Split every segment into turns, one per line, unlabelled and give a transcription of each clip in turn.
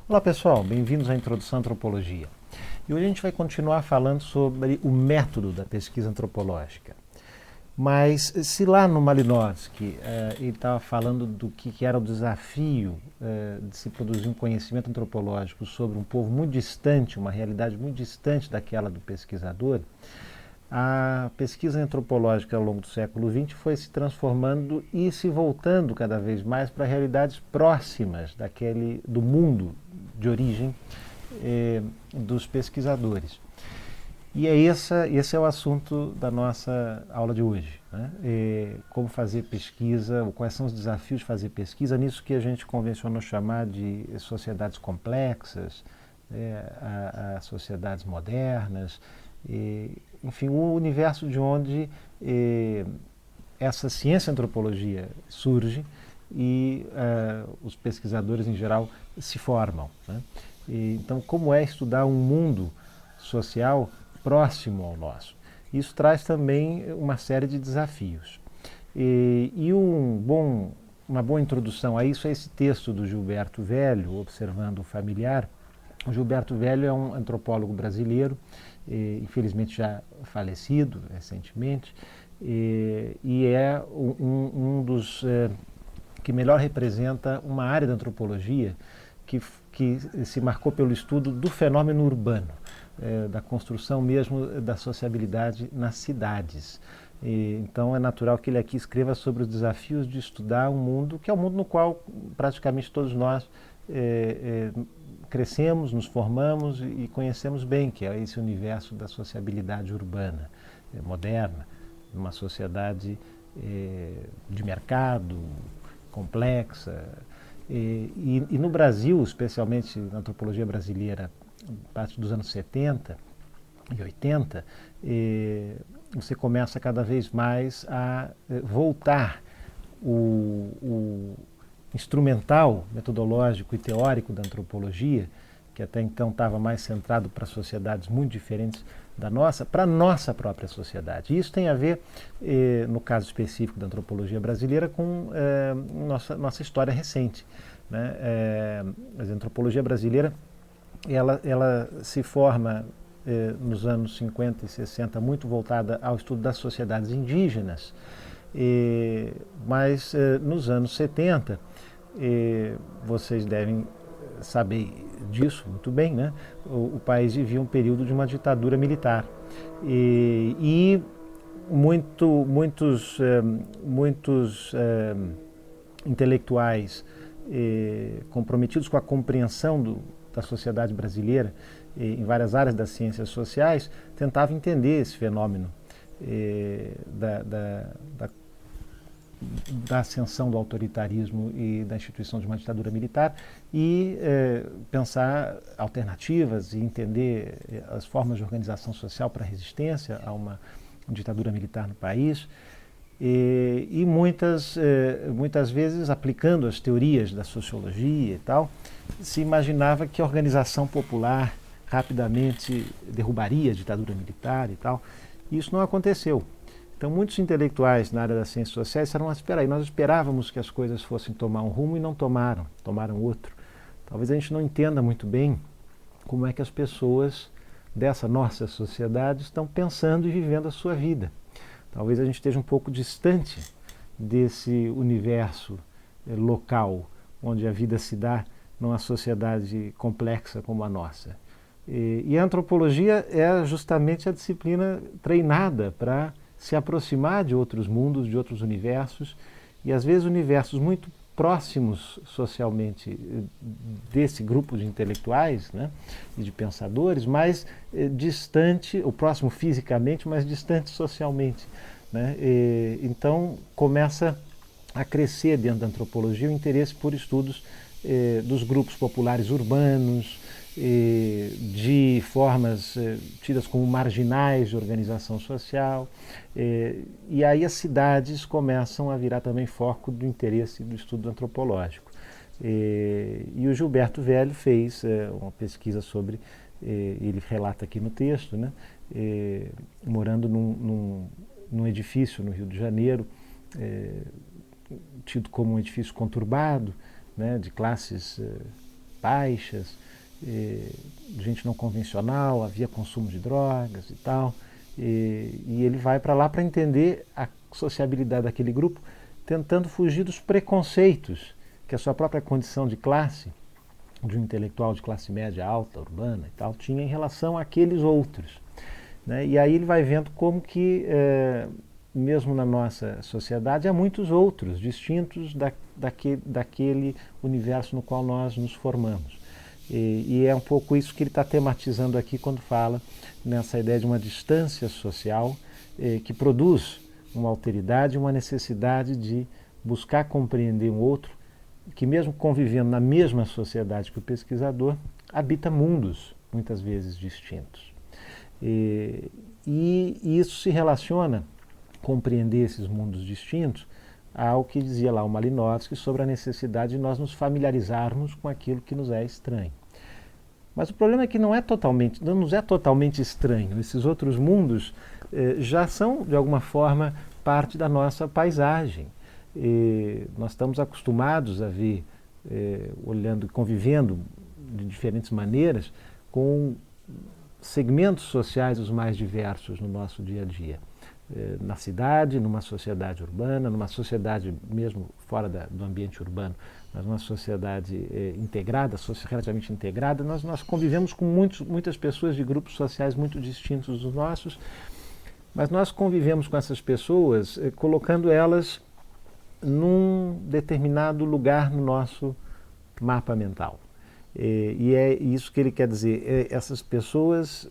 Olá pessoal, bem-vindos à Introdução à Antropologia. E hoje a gente vai continuar falando sobre o método da pesquisa antropológica. Mas se lá no Malinowski ele estava falando do que era o desafio de se produzir um conhecimento antropológico sobre um povo muito distante, uma realidade muito distante daquela do pesquisador, a pesquisa antropológica ao longo do século XX foi se transformando e se voltando cada vez mais para realidades próximas do mundo de origem dos pesquisadores. E esse é o assunto da nossa aula de hoje, né? Como fazer pesquisa, quais são os desafios de fazer pesquisa, nisso que a gente convencionou chamar de sociedades complexas, as sociedades modernas, enfim, o universo de onde essa ciência antropologia surge e os pesquisadores em geral se formam, né? Então, como é estudar um mundo social próximo ao nosso? Isso traz também uma série de desafios. Uma boa introdução a isso é esse texto do Gilberto Velho, Observando o Familiar. O Gilberto Velho é um antropólogo brasileiro, infelizmente já falecido recentemente, e é um dos que melhor representa uma área da antropologia que se marcou pelo estudo do fenômeno urbano, da construção mesmo da sociabilidade nas cidades. Então é natural que ele aqui escreva sobre os desafios de estudar um mundo que é um mundo no qual praticamente todos nós crescemos, nos formamos e conhecemos bem, que é esse universo da sociabilidade urbana, moderna, uma sociedade de mercado, complexa. E no Brasil, especialmente na antropologia brasileira, a partir dos anos 70 e 80, você começa cada vez mais a voltar o instrumental, metodológico e teórico da antropologia, que até então estava mais centrado para sociedades muito diferentes da nossa, para a nossa própria sociedade. E isso tem a ver, no caso específico da antropologia brasileira, com nossa história recente, né? A antropologia brasileira ela se forma nos anos 50 e 60 muito voltada ao estudo das sociedades indígenas, mas nos anos 70, vocês devem saber disso muito bem, né? O país vivia um período de uma ditadura militar e muitos intelectuais comprometidos com a compreensão da sociedade brasileira em várias áreas das ciências sociais tentavam entender esse fenômeno da ascensão do autoritarismo e da instituição de uma ditadura militar e pensar alternativas e entender as formas de organização social para a resistência a uma ditadura militar no país. E muitas vezes, aplicando as teorias da sociologia e tal, se imaginava que a organização popular rapidamente derrubaria a ditadura militar e tal. E isso não aconteceu. Então, muitos intelectuais na área das ciências sociais disseram, mas espera aí, nós esperávamos que as coisas fossem tomar um rumo e não tomaram, tomaram outro. Talvez a gente não entenda muito bem como é que as pessoas dessa nossa sociedade estão pensando e vivendo a sua vida. Talvez a gente esteja um pouco distante desse universo local onde a vida se dá numa sociedade complexa como a nossa. E a antropologia é justamente a disciplina treinada para se aproximar de outros mundos, de outros universos, e às vezes universos muito próximos socialmente desse grupo de intelectuais, né, e de pensadores, mas distante, o próximo fisicamente, mas distante socialmente, né? Então começa a crescer dentro da antropologia o interesse por estudos dos grupos populares urbanos, de formas tidas como marginais de organização social, e aí as cidades começam a virar também foco do interesse do estudo antropológico. E o Gilberto Velho fez uma pesquisa sobre, ele relata aqui no texto, né, morando num edifício no Rio de Janeiro, tido como um edifício conturbado, né, de classes baixas, gente não convencional, havia consumo de drogas e tal, e ele vai para lá para entender a sociabilidade daquele grupo, tentando fugir dos preconceitos que a sua própria condição de classe, de um intelectual de classe média alta, urbana e tal, tinha em relação àqueles outros. Né? E aí ele vai vendo como que, mesmo na nossa sociedade, há muitos outros, distintos daquele universo no qual nós nos formamos. E é um pouco isso que ele está tematizando aqui quando fala nessa ideia de uma distância social que produz uma alteridade, uma necessidade de buscar compreender um outro que, mesmo convivendo na mesma sociedade que o pesquisador, habita mundos muitas vezes distintos. E isso se relaciona, compreender esses mundos distintos, ao que dizia lá o Malinowski sobre a necessidade de nós nos familiarizarmos com aquilo que nos é estranho. Mas o problema é que não nos é totalmente estranho. Esses outros mundos já são, de alguma forma, parte da nossa paisagem. Nós estamos acostumados a ver, olhando e convivendo de diferentes maneiras, com segmentos sociais os mais diversos no nosso dia a dia. Na cidade, numa sociedade urbana, numa sociedade mesmo fora do ambiente urbano, mas numa sociedade integrada, relativamente integrada, nós convivemos com muitas pessoas de grupos sociais muito distintos dos nossos, mas nós convivemos com essas pessoas colocando elas num determinado lugar no nosso mapa mental. E é isso que ele quer dizer. Essas pessoas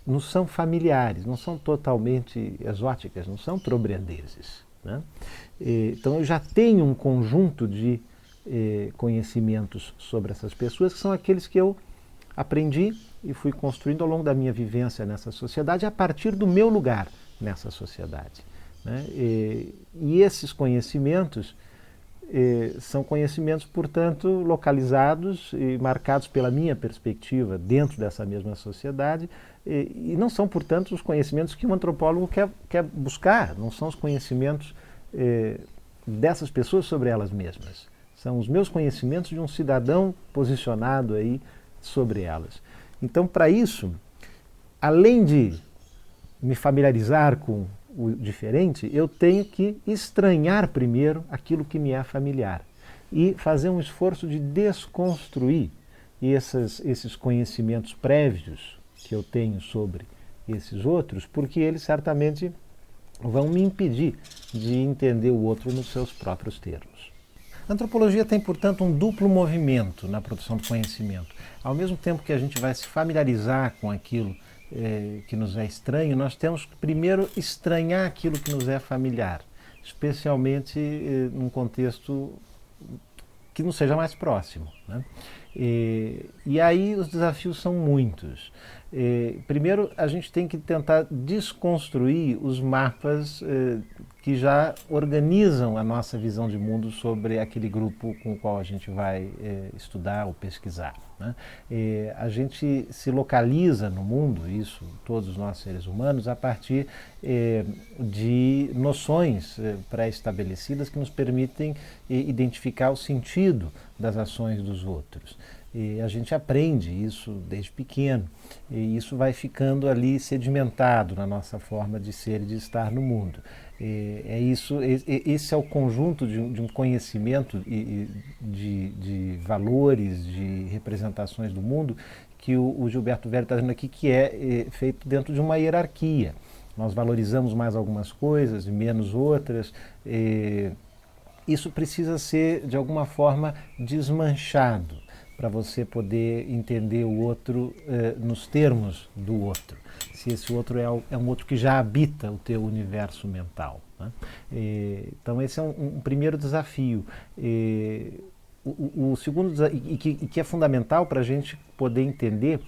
não são familiares, não são totalmente exóticas, não são trobriandeses. Né? Então eu já tenho um conjunto de conhecimentos sobre essas pessoas, que são aqueles que eu aprendi e fui construindo ao longo da minha vivência nessa sociedade, a partir do meu lugar nessa sociedade. Né? E esses conhecimentos são conhecimentos, portanto, localizados e marcados pela minha perspectiva dentro dessa mesma sociedade, e não são, portanto, os conhecimentos que um antropólogo quer buscar, não são os conhecimentos dessas pessoas sobre elas mesmas. São os meus conhecimentos de um cidadão posicionado aí sobre elas. Então, para isso, além de me familiarizar com o diferente, eu tenho que estranhar primeiro aquilo que me é familiar e fazer um esforço de desconstruir esses conhecimentos prévios que eu tenho sobre esses outros, porque eles certamente vão me impedir de entender o outro nos seus próprios termos. A antropologia tem, portanto, um duplo movimento na produção do conhecimento. Ao mesmo tempo que a gente vai se familiarizar com aquilo que nos é estranho, nós temos que primeiro estranhar aquilo que nos é familiar, especialmente num contexto que não seja mais próximo. Né? E aí os desafios são muitos. Primeiro, a gente tem que tentar desconstruir os mapas que já organizam a nossa visão de mundo sobre aquele grupo com o qual a gente vai estudar ou pesquisar. Né? A gente se localiza no mundo, isso todos nós seres humanos, a partir de noções pré-estabelecidas que nos permitem identificar o sentido das ações dos outros. E a gente aprende isso desde pequeno, e isso vai ficando ali sedimentado na nossa forma de ser e de estar no mundo. Esse é o conjunto de um conhecimento de valores, de representações do mundo, que o Gilberto Velho está dizendo aqui, que é feito dentro de uma hierarquia. Nós valorizamos mais algumas coisas e menos outras. Isso precisa ser, de alguma forma, desmanchado, para você poder entender o outro nos termos do outro. Se esse outro é um outro que já habita o teu universo mental. Né? Então esse é um primeiro desafio. O segundo desafio, e que é fundamental para a gente poder entender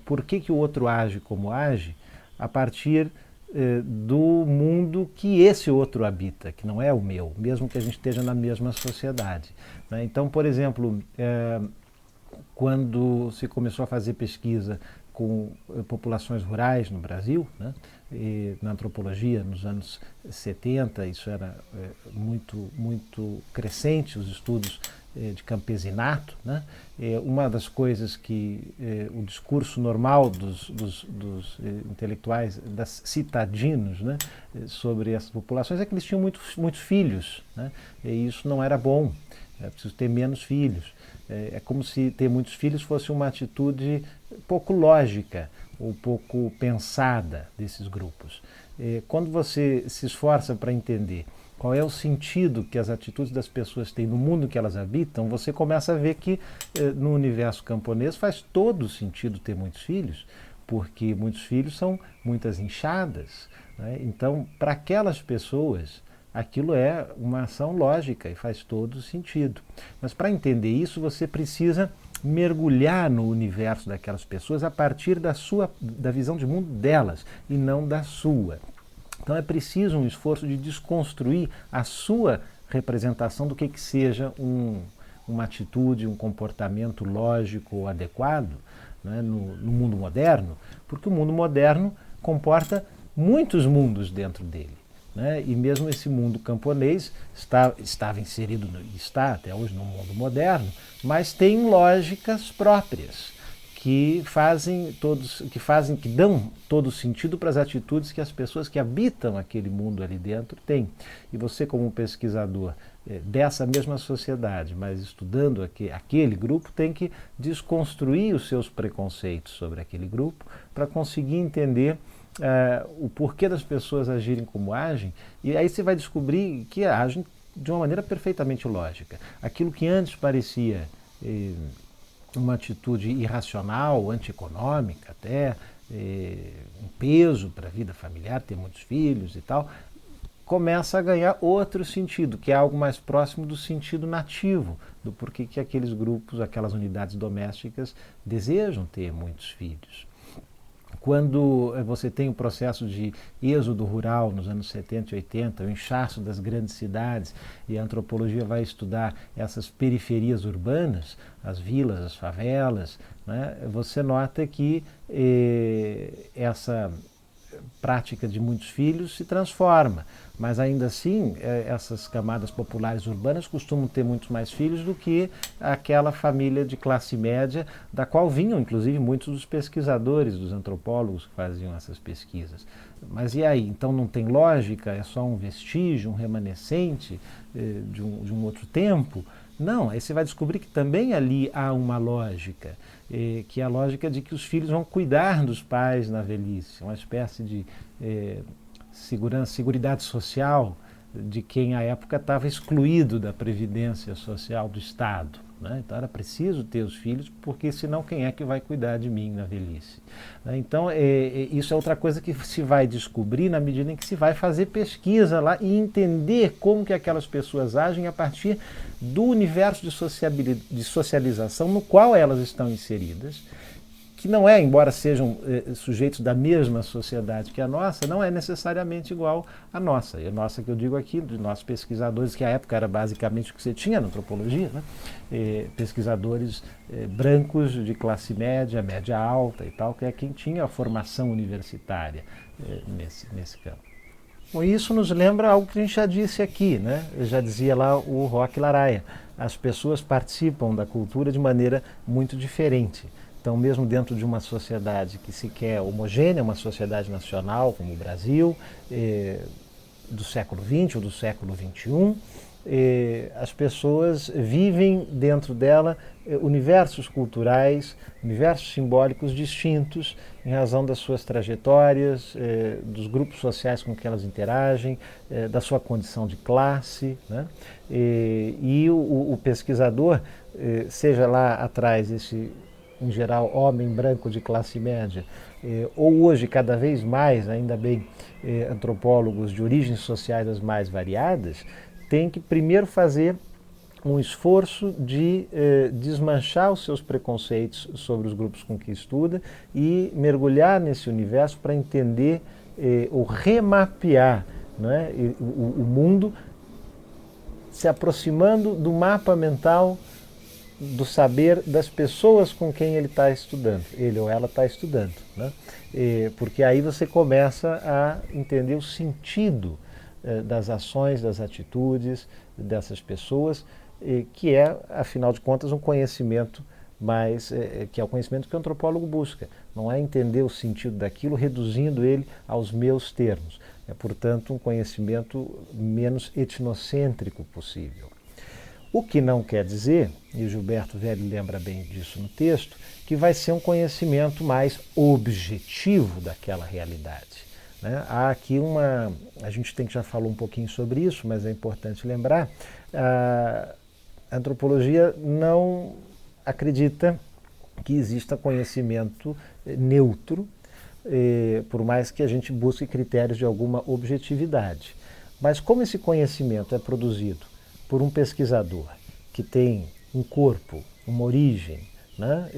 por que o outro age como age, a partir do mundo que esse outro habita, que não é o meu, mesmo que a gente esteja na mesma sociedade. Né? Então, por exemplo, quando se começou a fazer pesquisa com populações rurais no Brasil, né? E na antropologia, nos anos 70, isso era muito crescente, os estudos de campesinato, né? Uma das coisas que o discurso normal dos intelectuais, das citadinos, né, sobre essas populações é que eles tinham muitos filhos, né? E isso não era bom, é preciso ter menos filhos. É como se ter muitos filhos fosse uma atitude pouco lógica ou pouco pensada desses grupos. Quando você se esforça para entender qual é o sentido que as atitudes das pessoas têm no mundo que elas habitam, você começa a ver que no universo camponês faz todo sentido ter muitos filhos, porque muitos filhos são muitas enxadas, né? Então, para aquelas pessoas, aquilo é uma ação lógica e faz todo sentido. Mas para entender isso, você precisa mergulhar no universo daquelas pessoas a partir da visão de mundo delas e não da sua. Então é preciso um esforço de desconstruir a sua representação do que seja uma atitude, um comportamento lógico ou adequado, né, no mundo moderno, porque o mundo moderno comporta muitos mundos dentro dele, né? E mesmo esse mundo camponês estava inserido, está até hoje no mundo moderno, mas tem lógicas próprias que dão todo sentido para as atitudes que as pessoas que habitam aquele mundo ali dentro têm. E você, como um pesquisador dessa mesma sociedade, mas estudando aquele grupo, tem que desconstruir os seus preconceitos sobre aquele grupo para conseguir entender o porquê das pessoas agirem como agem, e aí você vai descobrir que agem de uma maneira perfeitamente lógica. Aquilo que antes parecia uma atitude irracional, antieconômica até, um peso para a vida familiar, ter muitos filhos e tal, começa a ganhar outro sentido, que é algo mais próximo do sentido nativo, do porquê que aqueles grupos, aquelas unidades domésticas desejam ter muitos filhos. Quando você tem o processo de êxodo rural nos anos 70 e 80, o inchaço das grandes cidades, e a antropologia vai estudar essas periferias urbanas, as vilas, as favelas, né, você nota que essa prática de muitos filhos se transforma, mas ainda assim essas camadas populares urbanas costumam ter muitos mais filhos do que aquela família de classe média, da qual vinham inclusive muitos dos pesquisadores, dos antropólogos que faziam essas pesquisas. Mas e aí? Então não tem lógica? É só um vestígio, um remanescente de um outro tempo? Não, aí você vai descobrir que também ali há uma lógica, que é a lógica de que os filhos vão cuidar dos pais na velhice, uma espécie de seguridade social de quem à época estava excluído da previdência social do Estado, né? Então era preciso ter os filhos, porque senão quem é que vai cuidar de mim na velhice? Então isso é outra coisa que se vai descobrir na medida em que se vai fazer pesquisa lá e entender como que aquelas pessoas agem a partir do universo de socialização no qual elas estão inseridas, que não é, embora sejam sujeitos da mesma sociedade que a nossa, não é necessariamente igual à nossa. E a nossa que eu digo aqui, de nossos pesquisadores, que à época era basicamente o que você tinha na antropologia, né? Pesquisadores brancos de classe média, média alta e tal, que é quem tinha a formação universitária nesse campo. Bom, isso nos lembra algo que a gente já disse aqui, né? Eu já dizia lá o Roque Laraia, as pessoas participam da cultura de maneira muito diferente. Então, mesmo dentro de uma sociedade que se quer homogênea, uma sociedade nacional como o Brasil, do século XX ou do século XXI, as pessoas vivem dentro dela universos culturais, universos simbólicos distintos em razão das suas trajetórias, dos grupos sociais com que elas interagem, da sua condição de classe, né? E o pesquisador, seja lá atrás esse, em geral, homem branco de classe média, ou hoje cada vez mais, ainda bem, antropólogos de origens sociais as mais variadas, tem que primeiro fazer um esforço de desmanchar os seus preconceitos sobre os grupos com que estuda e mergulhar nesse universo para entender ou remapear, né, o mundo, se aproximando do mapa mental do saber das pessoas com quem ele está estudando, ele ou ela está estudando, né? Porque aí você começa a entender o sentido das ações, das atitudes dessas pessoas, que é, afinal de contas, um conhecimento mais, que é o conhecimento que o antropólogo busca. Não é entender o sentido daquilo reduzindo ele aos meus termos. É, portanto, um conhecimento menos etnocêntrico possível. O que não quer dizer, e o Gilberto Velho lembra bem disso no texto, que vai ser um conhecimento mais objetivo daquela realidade. Né? Há aqui a gente já falou um pouquinho sobre isso, mas é importante lembrar, a antropologia não acredita que exista conhecimento neutro, por mais que a gente busque critérios de alguma objetividade. Mas como esse conhecimento é produzido por um pesquisador que tem um corpo, uma origem, né,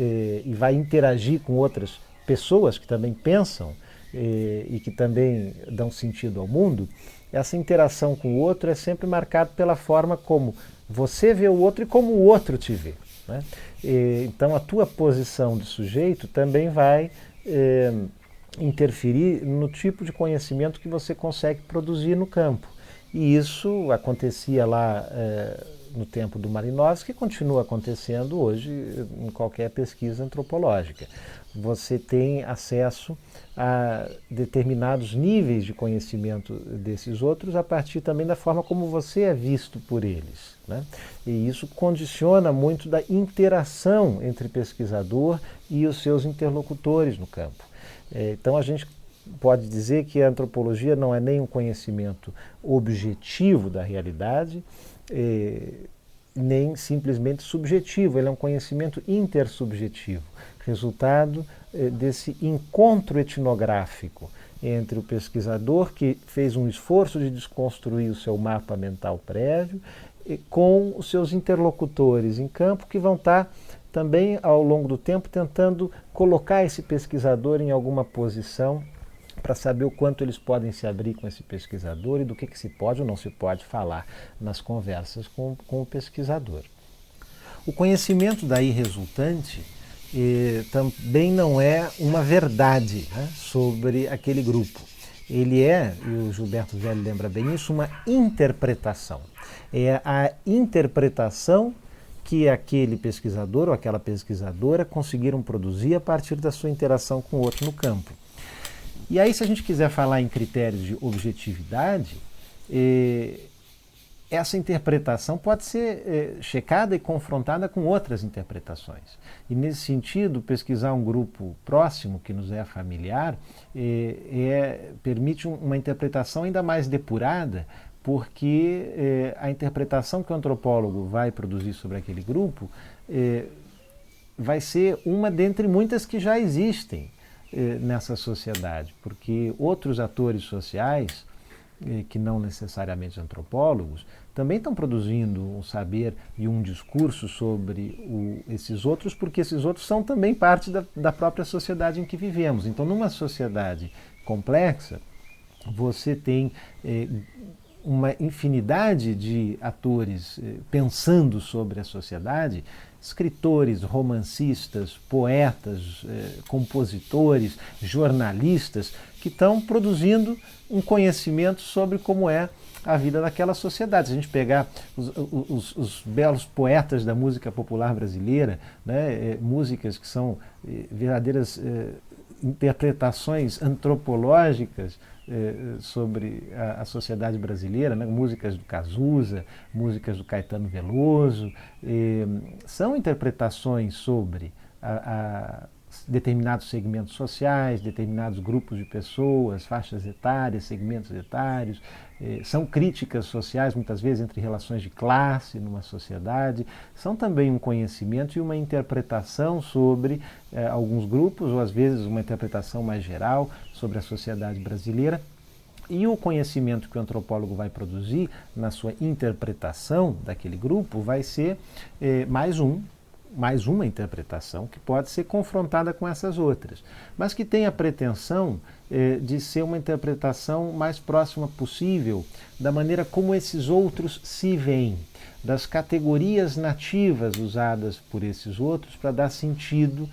e vai interagir com outras pessoas que também pensam e que também dão sentido ao mundo, essa interação com o outro é sempre marcada pela forma como você vê o outro e como o outro te vê. Né? Então a tua posição de sujeito também vai interferir no tipo de conhecimento que você consegue produzir no campo. E isso acontecia lá no tempo do Malinowski e continua acontecendo hoje em qualquer pesquisa antropológica. Você tem acesso a determinados níveis de conhecimento desses outros a partir também da forma como você é visto por eles. Né? E isso condiciona muito da interação entre pesquisador e os seus interlocutores no campo. Então a gente pode dizer que a antropologia não é nem um conhecimento objetivo da realidade, nem simplesmente subjetivo, ele é um conhecimento intersubjetivo, resultado desse encontro etnográfico entre o pesquisador, que fez um esforço de desconstruir o seu mapa mental prévio, com os seus interlocutores em campo, que vão estar também, ao longo do tempo, tentando colocar esse pesquisador em alguma posição para saber o quanto eles podem se abrir com esse pesquisador e do que se pode ou não se pode falar nas conversas com o pesquisador. O conhecimento daí resultante também não é uma verdade, né, sobre aquele grupo. Ele é, e o Gilberto Velho lembra bem isso, uma interpretação. É a interpretação que aquele pesquisador ou aquela pesquisadora conseguiram produzir a partir da sua interação com o outro no campo. E aí, se a gente quiser falar em critérios de objetividade, essa interpretação pode ser checada e confrontada com outras interpretações. E, nesse sentido, pesquisar um grupo próximo, que nos é familiar, permite uma interpretação ainda mais depurada, porque a interpretação que o antropólogo vai produzir sobre aquele grupo vai ser uma dentre muitas que já existem nessa sociedade, porque outros atores sociais, que não necessariamente antropólogos, também estão produzindo um saber e um discurso sobre esses outros, porque esses outros são também parte da própria sociedade em que vivemos. Então, numa sociedade complexa, você tem uma infinidade de atores pensando sobre a sociedade, escritores, romancistas, poetas, compositores, jornalistas, que estão produzindo um conhecimento sobre como é a vida daquela sociedade. Se a gente pegar os belos poetas da música popular brasileira, né, músicas que são verdadeiras interpretações antropológicas sobre a sociedade brasileira, né? Músicas do Cazuza, músicas do Caetano Veloso, são interpretações sobre determinados segmentos sociais, determinados grupos de pessoas, faixas etárias, segmentos etários, são críticas sociais, muitas vezes entre relações de classe numa sociedade, são também um conhecimento e uma interpretação sobre alguns grupos, ou às vezes uma interpretação mais geral sobre a sociedade brasileira. E o conhecimento que o antropólogo vai produzir na sua interpretação daquele grupo vai ser mais uma interpretação que pode ser confrontada com essas outras, mas que tem a pretensão de ser uma interpretação mais próxima possível da maneira como esses outros se veem, das categorias nativas usadas por esses outros para dar sentido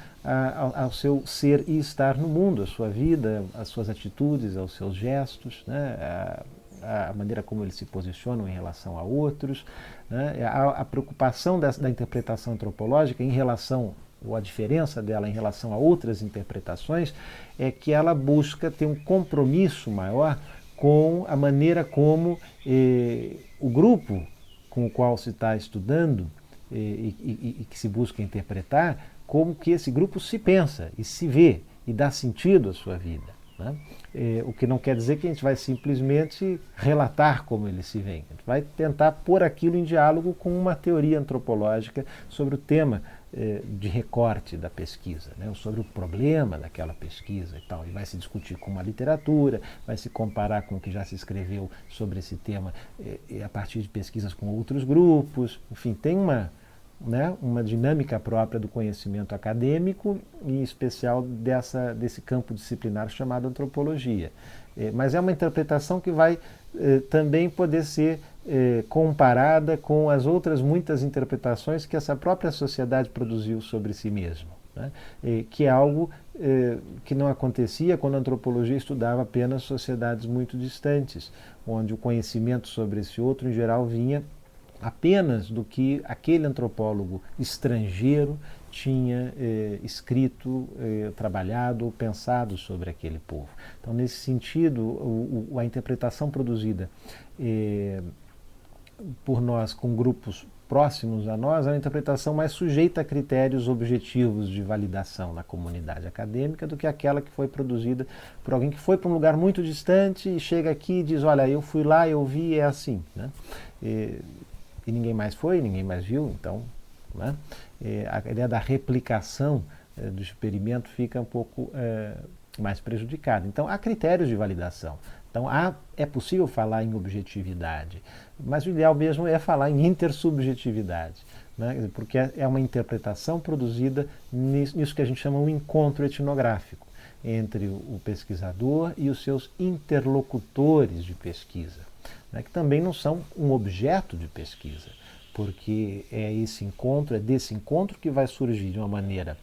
ao seu ser e estar no mundo, à sua vida, às suas atitudes, aos seus gestos, né, a maneira como eles se posicionam em relação a outros, né? A preocupação da interpretação antropológica em relação, ou a diferença dela em relação a outras interpretações, é que ela busca ter um compromisso maior com a maneira como o grupo com o qual se está estudando e que se busca interpretar, como que esse grupo se pensa e se vê e dá sentido à sua vida, né? O que não quer dizer que a gente vai simplesmente relatar como ele se vê. A gente vai tentar pôr aquilo em diálogo com uma teoria antropológica sobre o tema de recorte da pesquisa, né? Sobre o problema daquela pesquisa e tal. E vai se discutir com uma literatura, vai se comparar com o que já se escreveu sobre esse tema a partir de pesquisas com outros grupos. Enfim, tem uma dinâmica própria do conhecimento acadêmico, em especial desse campo disciplinar chamado antropologia. Mas é uma interpretação que vai também poder ser comparada com as outras muitas interpretações que essa própria sociedade produziu sobre si mesma, né? Que é algo que não acontecia quando a antropologia estudava apenas sociedades muito distantes, onde o conhecimento sobre esse outro, em geral, vinha apenas do que aquele antropólogo estrangeiro tinha escrito, trabalhado ou pensado sobre aquele povo. Então, nesse sentido, a interpretação produzida por nós com grupos próximos a nós é uma interpretação mais sujeita a critérios objetivos de validação na comunidade acadêmica do que aquela que foi produzida por alguém que foi para um lugar muito distante e chega aqui e diz, olha, eu fui lá, eu vi, é assim, né? E ninguém mais foi, ninguém mais viu, então, né? A ideia da replicação do experimento fica um pouco mais prejudicada. Então, há critérios de validação. Então, é possível falar em objetividade, mas o ideal mesmo é falar em intersubjetividade, né? Porque é uma interpretação produzida nisso que a gente chama um encontro etnográfico entre o pesquisador e os seus interlocutores de pesquisa, né? Que também não são um objeto de pesquisa, porque é desse encontro que vai surgir de uma maneira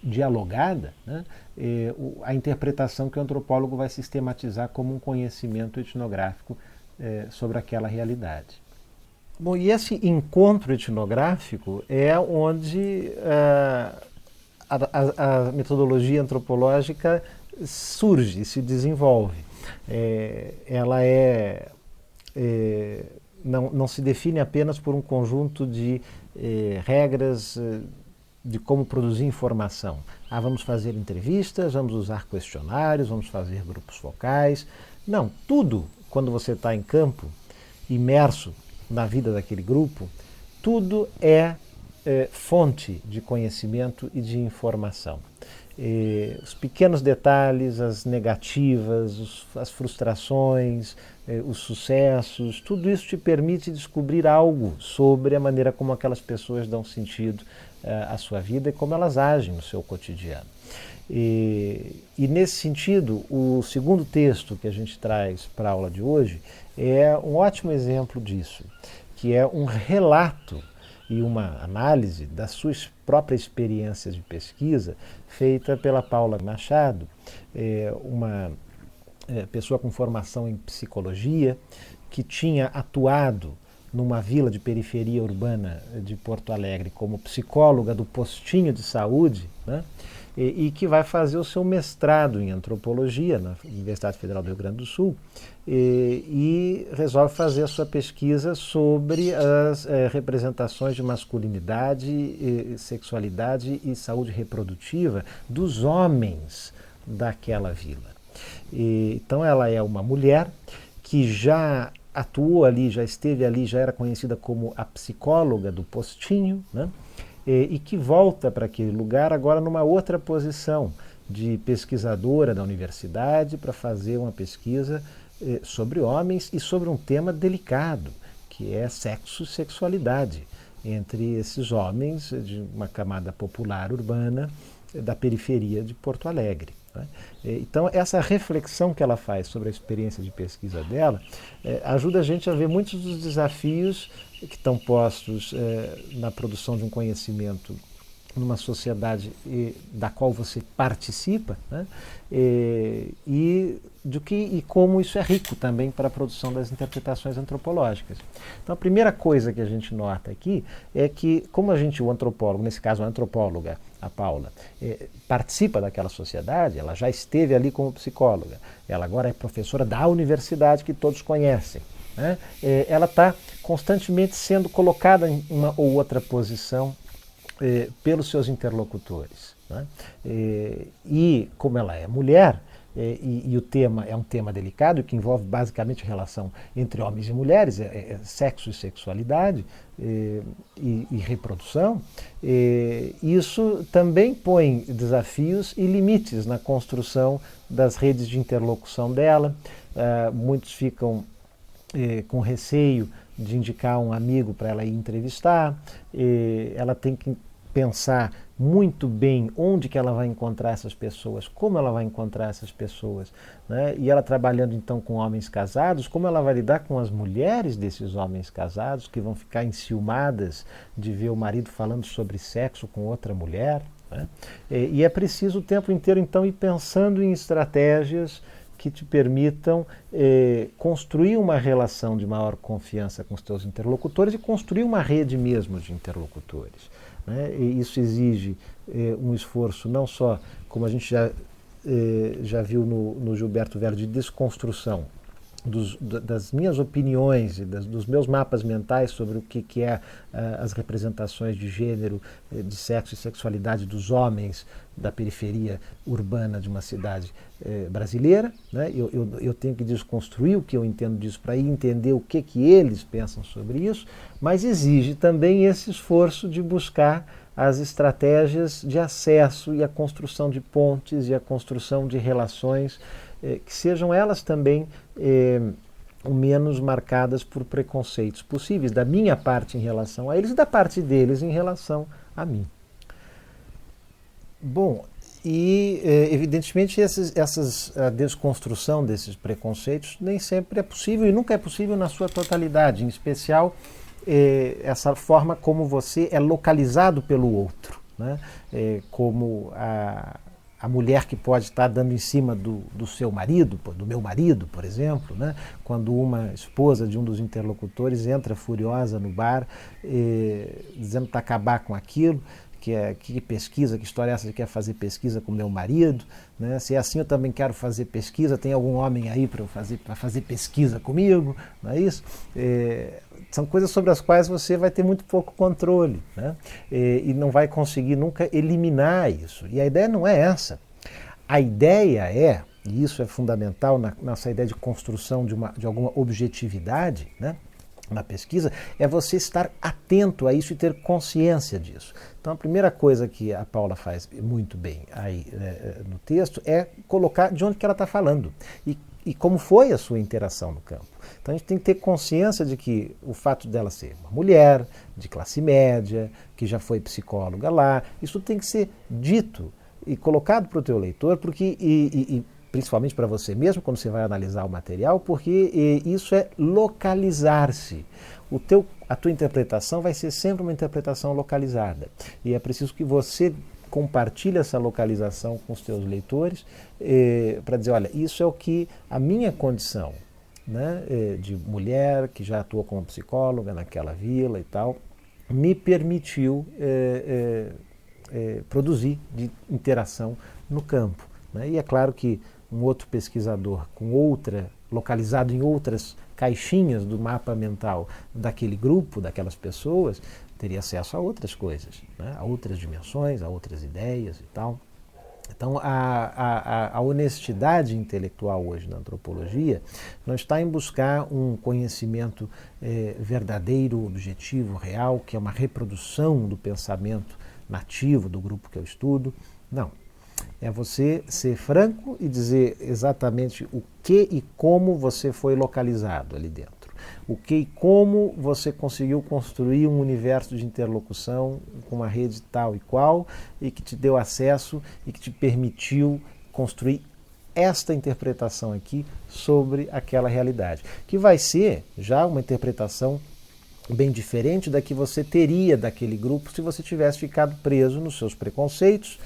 dialogada, né? A interpretação que o antropólogo vai sistematizar como um conhecimento etnográfico sobre aquela realidade. Bom, e esse encontro etnográfico é onde a metodologia antropológica surge, se desenvolve. Ela não se define apenas por um conjunto de regras de como produzir informação. Vamos fazer entrevistas, vamos usar questionários, vamos fazer grupos focais. Não, tudo, quando você está em campo, imerso na vida daquele grupo, tudo é fonte de conhecimento e de informação. Os pequenos detalhes, as negativas, as frustrações, os sucessos, tudo isso te permite descobrir algo sobre a maneira como aquelas pessoas dão sentido à sua vida e como elas agem no seu cotidiano. E nesse sentido, o segundo texto que a gente traz para a aula de hoje é um ótimo exemplo disso, que é um relato e uma análise das suas próprias experiências de pesquisa feita pela Paula Machado, uma pessoa com formação em psicologia, que tinha atuado numa vila de periferia urbana de Porto Alegre como psicóloga do postinho de saúde, né? E que vai fazer o seu mestrado em antropologia na Universidade Federal do Rio Grande do Sul e resolve fazer a sua pesquisa sobre as representações de masculinidade, sexualidade e saúde reprodutiva dos homens daquela vila. Então ela é uma mulher que já atuou ali, já esteve ali, já era conhecida como a psicóloga do postinho, né? E que volta para aquele lugar agora numa outra posição de pesquisadora da universidade para fazer uma pesquisa sobre homens e sobre um tema delicado, que é sexo e sexualidade entre esses homens de uma camada popular urbana da periferia de Porto Alegre, né? Então, essa reflexão que ela faz sobre a experiência de pesquisa dela ajuda a gente a ver muitos dos desafios que estão postos na produção de um conhecimento numa sociedade da qual você participa, né? E como isso é rico também para a produção das interpretações antropológicas. Então, a primeira coisa que a gente nota aqui é que, como o antropólogo, nesse caso a antropóloga, a Paula, participa daquela sociedade, ela já esteve ali como psicóloga, ela agora é professora da universidade que todos conhecem, né? Ela está constantemente sendo colocada em uma ou outra posição pelos seus interlocutores, né? E como ela é mulher, e o tema é um tema delicado que envolve basicamente relação entre homens e mulheres, sexo e sexualidade e reprodução, isso também põe desafios e limites na construção das redes de interlocução dela. Muitos ficam com receio de indicar um amigo para ela ir entrevistar, ela tem que pensar muito bem onde que ela vai encontrar essas pessoas, como ela vai encontrar essas pessoas, né? E ela trabalhando então com homens casados, como ela vai lidar com as mulheres desses homens casados que vão ficar enciumadas de ver o marido falando sobre sexo com outra mulher, né? E é preciso o tempo inteiro então ir pensando em estratégias que te permitam construir uma relação de maior confiança com os teus interlocutores e construir uma rede mesmo de interlocutores, né? E isso exige um esforço não só, como a gente já viu no Gilberto Velho, de desconstrução das minhas opiniões e dos meus mapas mentais sobre o que é as representações de gênero, de sexo e sexualidade dos homens da periferia urbana de uma cidade brasileira, né? Eu tenho que desconstruir o que eu entendo disso para entender o que eles pensam sobre isso, mas exige também esse esforço de buscar as estratégias de acesso e a construção de pontes e a construção de relações que sejam elas também o menos marcadas por preconceitos possíveis, da minha parte em relação a eles e da parte deles em relação a mim. Bom, e evidentemente a desconstrução desses preconceitos nem sempre é possível e nunca é possível na sua totalidade, em especial essa forma como você é localizado pelo outro, né? Como a mulher que pode estar dando em cima do seu marido, do meu marido, por exemplo, né? Quando uma esposa de um dos interlocutores entra furiosa no bar, dizendo para acabar com aquilo, que pesquisa, que história é essa de quer fazer pesquisa com meu marido, né? Se é assim eu também quero fazer pesquisa, tem algum homem aí para fazer pesquisa comigo, não é isso? São coisas sobre as quais você vai ter muito pouco controle, né? E não vai conseguir nunca eliminar isso. E a ideia não é essa. A ideia é, e isso é fundamental nessa ideia de construção de alguma objetividade, né, na pesquisa, é você estar atento a isso e ter consciência disso. Então a primeira coisa que a Paula faz muito bem aí no texto é colocar de onde que ela está falando e como foi a sua interação no campo. Então a gente tem que ter consciência de que o fato dela ser uma mulher, de classe média, que já foi psicóloga lá, isso tem que ser dito e colocado para o teu leitor, porque principalmente para você mesmo, quando você vai analisar o material, porque isso é localizar-se. A tua interpretação vai ser sempre uma interpretação localizada. E é preciso que você compartilhe essa localização com os teus leitores para dizer, olha, isso é o que a minha condição, né, de mulher que já atuou como psicóloga naquela vila e tal, me permitiu produzir de interação no campo, né? E é claro que um outro pesquisador localizado em outras caixinhas do mapa mental daquele grupo, daquelas pessoas, teria acesso a outras coisas, né? A outras dimensões, a outras ideias e tal. Então, a honestidade intelectual hoje na antropologia não está em buscar um conhecimento verdadeiro, objetivo, real, que é uma reprodução do pensamento nativo do grupo que eu estudo. Não. É você ser franco e dizer exatamente o que e como você foi localizado ali dentro. O que e como você conseguiu construir um universo de interlocução com uma rede tal e qual e que te deu acesso e que te permitiu construir esta interpretação aqui sobre aquela realidade, que vai ser já uma interpretação bem diferente da que você teria daquele grupo se você tivesse ficado preso nos seus preconceitos,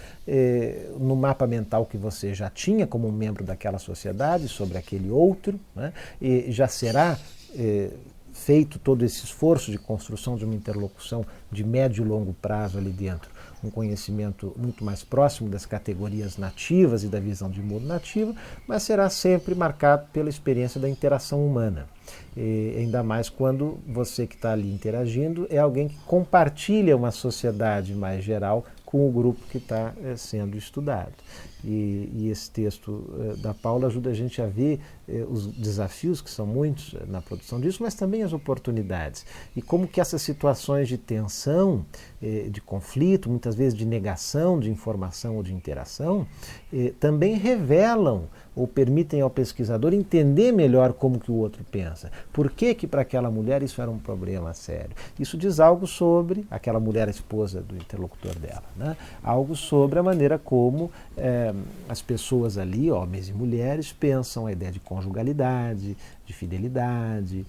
no mapa mental que você já tinha como um membro daquela sociedade sobre aquele outro, né? E já será feito todo esse esforço de construção de uma interlocução de médio e longo prazo ali dentro, um conhecimento muito mais próximo das categorias nativas e da visão de mundo nativa, mas será sempre marcado pela experiência da interação humana. E ainda mais quando você que está ali interagindo é alguém que compartilha uma sociedade mais geral com o grupo que está sendo estudado. E esse texto da Paula ajuda a gente a ver os desafios, que são muitos na produção disso, mas também as oportunidades. E como que essas situações de tensão, de conflito, muitas vezes de negação de informação ou de interação, também revelam ou permitem ao pesquisador entender melhor como que o outro pensa. Por que para aquela mulher isso era um problema sério? Isso diz algo sobre aquela mulher, a esposa do interlocutor dela, né? Algo sobre a maneira como as pessoas ali, homens e mulheres, pensam a ideia de conjugalidade, de fidelidade,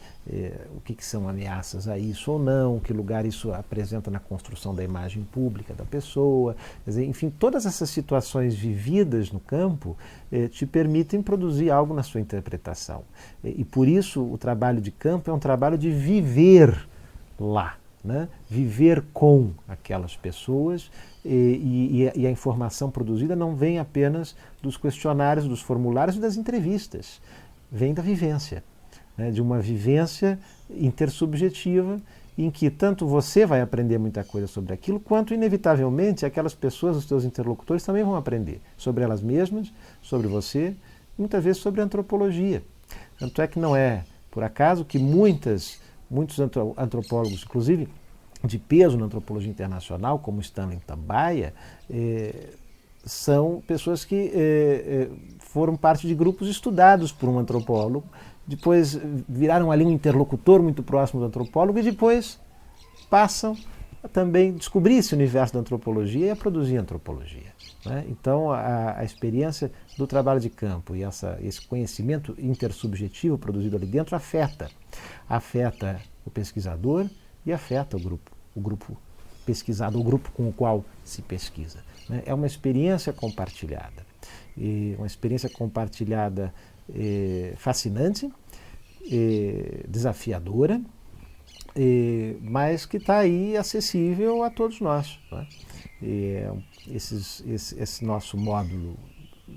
o que são ameaças a isso ou não, que lugar isso apresenta na construção da imagem pública da pessoa. Quer dizer, enfim, todas essas situações vividas no campo te permitem produzir algo na sua interpretação. E por isso o trabalho de campo é um trabalho de viver lá, né? Viver com aquelas pessoas, e a informação produzida não vem apenas dos questionários, dos formulários e das entrevistas. Vem da vivência, né? De uma vivência intersubjetiva em que tanto você vai aprender muita coisa sobre aquilo, quanto inevitavelmente aquelas pessoas, os seus interlocutores, também vão aprender sobre elas mesmas, sobre você, muitas vezes sobre a antropologia. Tanto é que não é por acaso que muitos antropólogos, inclusive de peso na antropologia internacional, como Stanley Tambaia, são pessoas que foram parte de grupos estudados por um antropólogo, depois viraram ali um interlocutor muito próximo do antropólogo e depois passam a também descobrir esse universo da antropologia e a produzir antropologia, né? Então a experiência do trabalho de campo e esse conhecimento intersubjetivo produzido ali dentro afeta o pesquisador e afeta o grupo pesquisado, o grupo com o qual se pesquisa, né? É uma experiência compartilhada, e uma experiência compartilhada fascinante, desafiadora, mas que está aí acessível a todos nós, né? Esse nosso módulo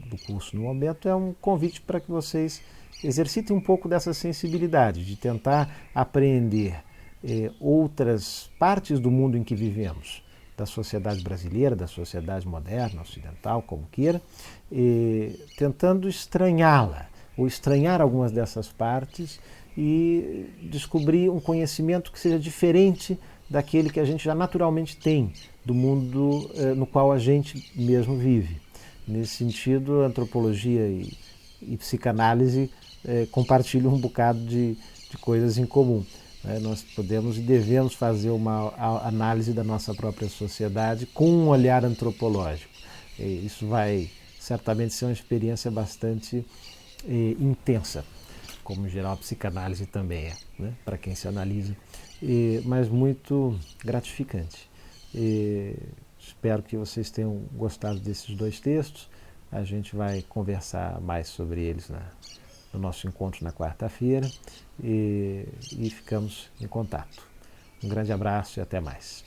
do curso no momento é um convite para que vocês exercitem um pouco dessa sensibilidade, de tentar apreender outras partes do mundo em que vivemos, da sociedade brasileira, da sociedade moderna, ocidental, como queira, tentando estranhá-la, ou estranhar algumas dessas partes e descobrir um conhecimento que seja diferente daquele que a gente já naturalmente tem do mundo no qual a gente mesmo vive. Nesse sentido, a antropologia e psicanálise compartilham um bocado de coisas em comum. Nós podemos e devemos fazer uma análise da nossa própria sociedade com um olhar antropológico. Isso vai certamente ser uma experiência bastante intensa, como em geral a psicanálise também é, né, para quem se analisa, mas muito gratificante. Espero que vocês tenham gostado desses dois textos. A gente vai conversar mais sobre eles no nosso encontro na quarta-feira e ficamos em contato. Um grande abraço e até mais.